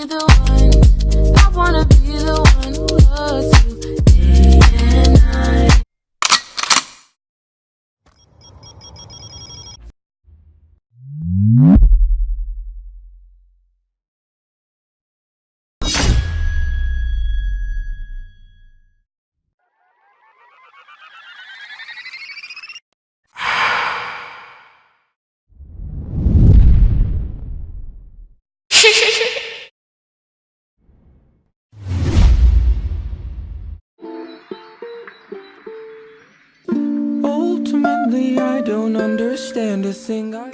the one. I wanna be the one who loves you day and night. Ultimately, I don't understand a thing.